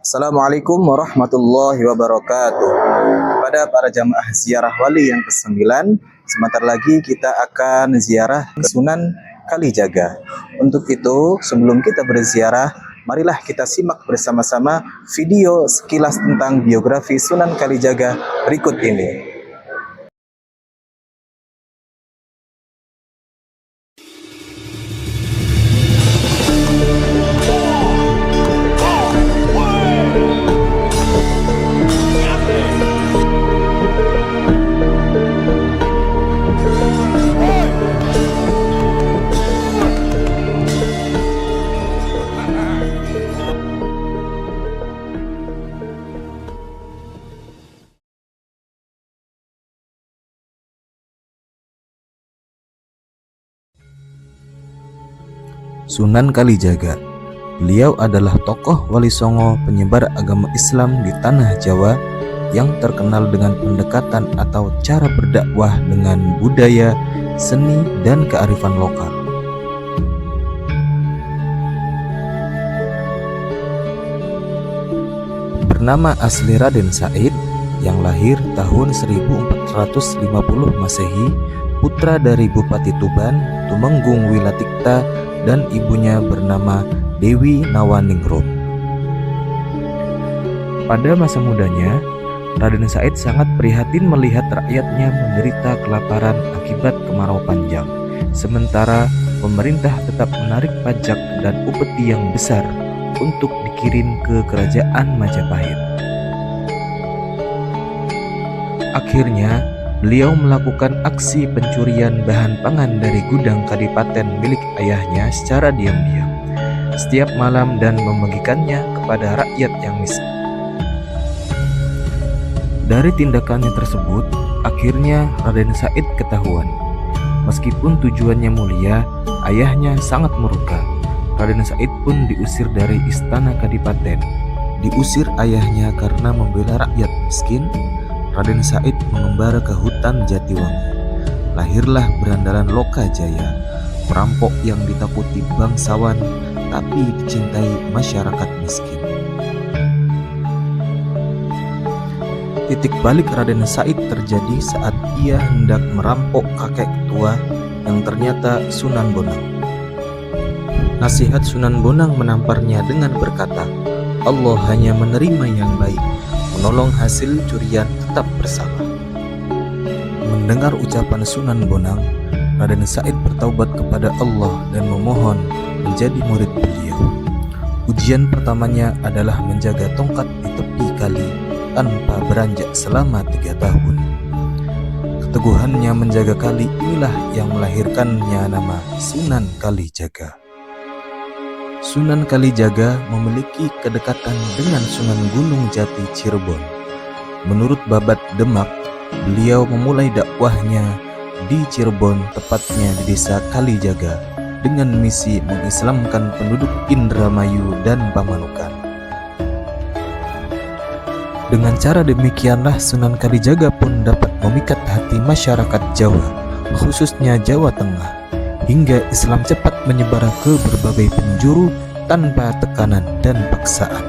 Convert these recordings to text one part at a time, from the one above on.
Assalamualaikum warahmatullahi wabarakatuh. Kepada para jamaah ziarah wali yang ke-9, sebentar lagi kita akan ziarah ke Sunan Kalijaga. Untuk itu, sebelum kita berziarah, marilah kita simak bersama-sama video sekilas tentang biografi Sunan Kalijaga berikut ini. Sunan Kalijaga. Beliau adalah tokoh Wali Songo penyebar agama Islam di tanah Jawa yang terkenal dengan pendekatan atau cara berdakwah dengan budaya, seni, dan kearifan lokal. Bernama asli Raden Said, yang lahir tahun 1450 Masehi, putra dari Bupati Tuban, Tumenggung Wilatikta, dan ibunya bernama Dewi Nawaningrum. Pada masa mudanya, Raden Said sangat prihatin melihat rakyatnya menderita kelaparan akibat kemarau panjang, sementara pemerintah tetap menarik pajak dan upeti yang besar untuk dikirim ke kerajaan Majapahit. Akhirnya, beliau melakukan aksi pencurian bahan pangan dari gudang kadipaten milik ayahnya secara diam-diam setiap malam dan membagikannya kepada rakyat yang miskin. Dari tindakannya tersebut, akhirnya Raden Said ketahuan. Meskipun tujuannya mulia, ayahnya sangat murka. Raden Said pun diusir dari istana kadipaten. Diusir ayahnya karena membela rakyat miskin, Raden Said mengembara ke hutan Jatiwangi. Lahirlah berandalan Lokajaya, perampok yang ditakuti bangsawan tapi dicintai masyarakat miskin. Titik balik Raden Said terjadi saat ia hendak merampok kakek tua yang ternyata Sunan Bonang. Nasihat Sunan Bonang menamparnya dengan berkata, "Allah hanya menerima yang baik, menolong hasil curian tetap bersalah." Mendengar ucapan Sunan Bonang, Raden Said bertaubat kepada Allah dan memohon menjadi murid beliau. Ujian pertamanya adalah menjaga tongkat di tepi kali tanpa beranjak selama 3 tahun. Keteguhannya menjaga kali inilah yang melahirkannya nama Sunan Kalijaga. Sunan Kalijaga memiliki kedekatan dengan Sunan Gunung Jati Cirebon. Menurut Babat Demak, beliau memulai dakwahnya di Cirebon, tepatnya di desa Kalijaga, dengan misi mengislamkan penduduk Indramayu dan Pamanukan. Dengan cara demikianlah Sunan Kalijaga pun dapat memikat hati masyarakat Jawa, khususnya Jawa Tengah, hingga Islam cepat menyebar ke berbagai penjuru tanpa tekanan dan paksaan.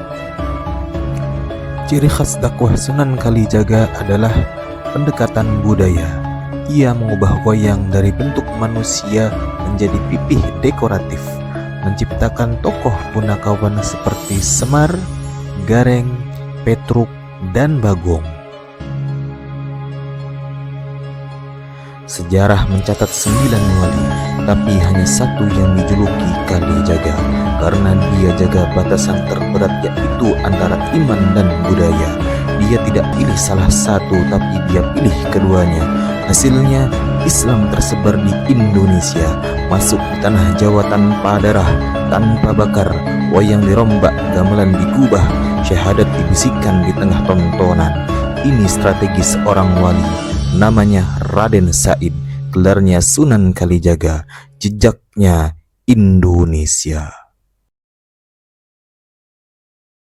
Ciri khas dakwah Sunan Kalijaga adalah pendekatan budaya. Ia mengubah wayang dari bentuk manusia menjadi pipih dekoratif, menciptakan tokoh punakawan seperti Semar, Gareng, Petruk, dan Bagong. Sejarah mencatat 9 wali, tapi hanya 1 yang dijuluki Kalijaga karena dia jaga batasan terberat, yaitu antara iman dan budaya. Dia tidak pilih salah satu, tapi dia pilih keduanya. Hasilnya, Islam tersebar di Indonesia, masuk di tanah Jawa tanpa darah, tanpa bakar, wayang dirombak, gamelan digubah, syahadat dibisikkan di tengah tontonan. Ini strategi seorang wali, namanya Raden Said, gelarnya Sunan Kalijaga, jejaknya Indonesia.